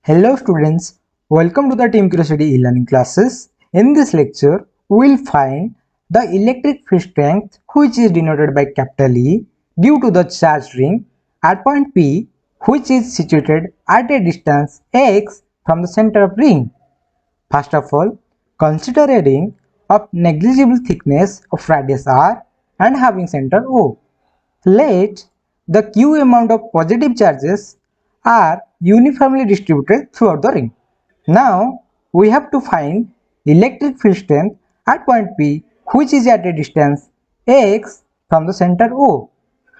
Hello students, welcome to the Team Curiosity e-learning classes. In this lecture, we will find the electric field strength which is denoted by capital E due to the charge ring at point P which is situated at a distance x from the center of ring. First of all, consider a ring of negligible thickness of radius r and having center O. Let the q amount of positive charges are uniformly distributed throughout the ring. Now we have to find electric field strength at point P which is at a distance x from the center O,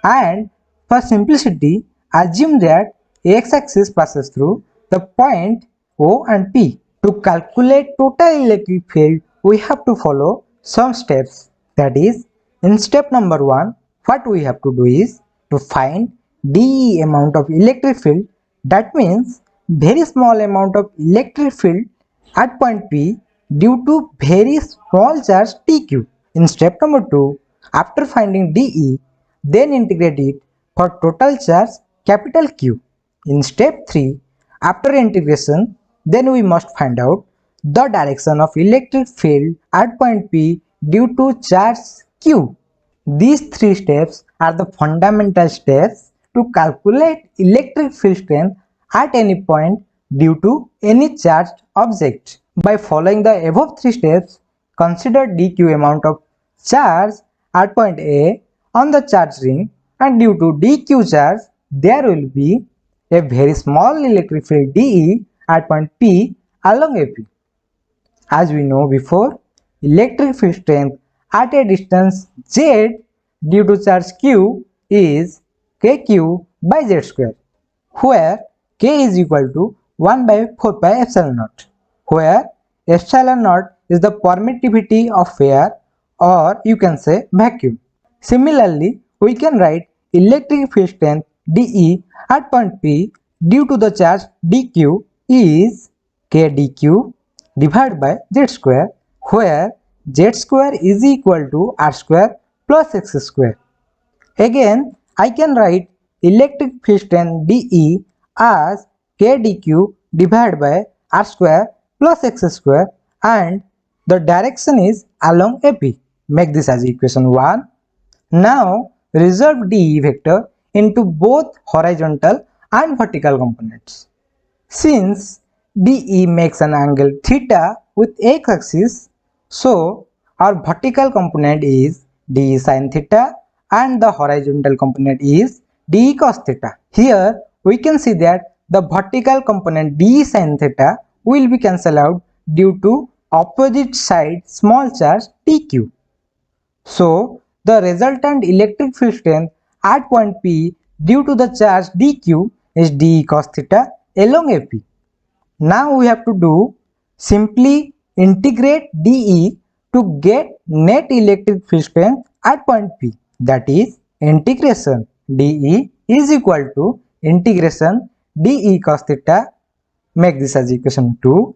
and for simplicity assume that x-axis passes through the point O and P. To calculate total electric field we have to follow some steps. That is, in step number 1, what we have to do is to find dE amount of electric field, that means very small amount of electric field at point P due to very small charge TQ. In step number 2, after finding dE, then integrate it for total charge capital Q. In step 3, after integration, then we must find out the direction of electric field at point P due to charge Q. These three steps are the fundamental steps to calculate electric field strength at any point due to any charged object. By following the above three steps, consider dQ amount of charge at point A on the charge ring, and due to dQ charge, there will be a very small electric field dE at point P along AP. As we know before, electric field strength at a distance z due to charge q is kq by z square, where k is equal to 1 by 4 pi epsilon naught, where epsilon naught is the permittivity of air, or you can say vacuum. Similarly, we can write electric field strength dE at point P due to the charge dq is k dq divided by z square, where z square is equal to r square plus x square. Again, I can write electric field strength dE as k dq divided by r square plus x square, and the direction is along AP. Make this as equation 1. Now resolve dE vector into both horizontal and vertical components. Since dE makes an angle theta with x-axis, so our vertical component is dE sin theta and the horizontal component is dE cos theta. Here we can see that the vertical component dE sin theta will be cancelled out due to opposite side small charge TQ. So the resultant electric field strength at point P due to the charge dQ is dE cos theta along AP. Now we have to do simply integrate dE to get net electric field strength at point P. That is, integration dE is equal to integration dE cos theta. Make this as equation 2.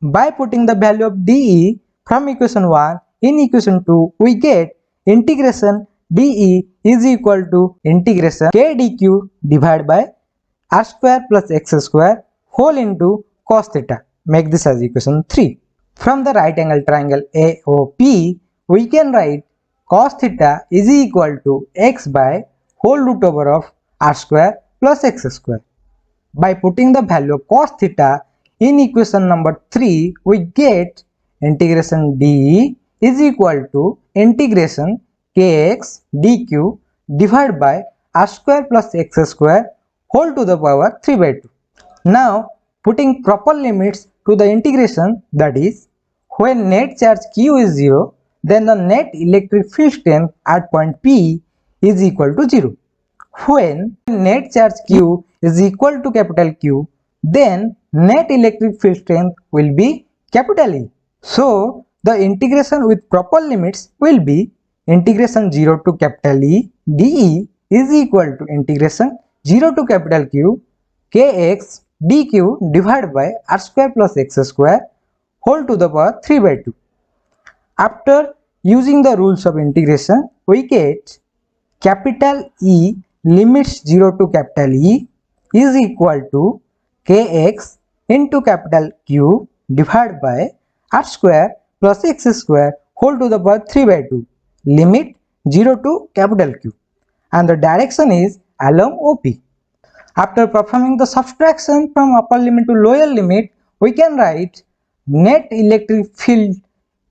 By putting the value of dE from equation 1 in equation 2, we get integration dE is equal to integration k dq divided by r square plus x square whole into cos theta. Make this as equation 3. From the right angle triangle AOP, we can write cos theta is equal to x by whole root over of r square plus x square. By putting the value of cos theta in equation number 3, we get integration dE is equal to integration kx dq divided by r square plus x square whole to the power 3 by 2. Now putting proper limits to the integration, that is, when net charge q is 0, then the net electric field strength at point P is equal to 0. When net charge q is equal to capital Q, then net electric field strength will be capital E. So the integration with proper limits will be integration 0 to capital E dE is equal to integration 0 to capital Q kx dq divided by r square plus x square whole to the power 3 by 2. After using the rules of integration, we get capital E limits 0 to capital E is equal to kx into capital Q divided by r square plus x square whole to the power 3 by 2. Limit 0 to capital Q. And the direction is along OP. After performing the subtraction from upper limit to lower limit, we can write net electric field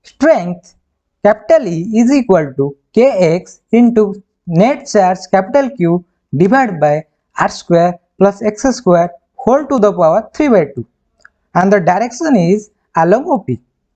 strength capital E is equal to Kx into net charge capital Q divided by r square plus x square whole to the power 3 by 2, and the direction is along OP.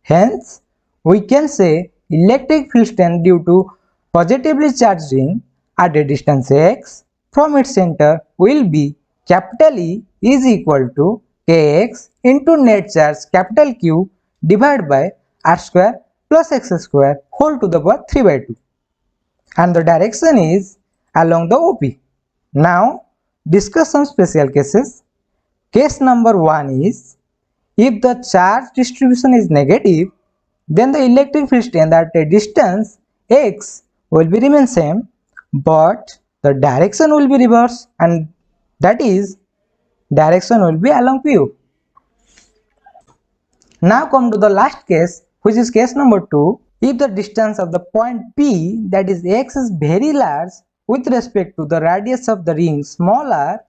Hence, we can say electric field strength due to positively charged ring at a distance x from its center will be capital E is equal to Kx into net charge capital Q divided by r square plus x square whole to the power 3 by 2, and the direction is along the OP. Now, discuss some special cases. Case number 1 is, if the charge distribution is negative, then the electric field strength at a distance x will be remain same, but the direction will be reversed, and that is direction will be along PU. Now come to the last case, which is case number 2. If the distance of the point P, that is x, is very large with respect to the radius of the ring smaller,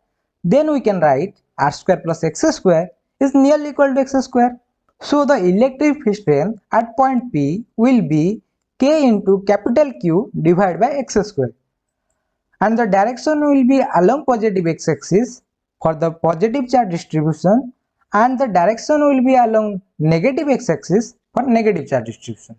then we can write r square plus x square is nearly equal to x square. So the electric field strength at point P will be k into capital Q divided by x square, and the direction will be along positive x-axis for the positive charge distribution, and the direction will be along negative x-axis for negative charge distribution.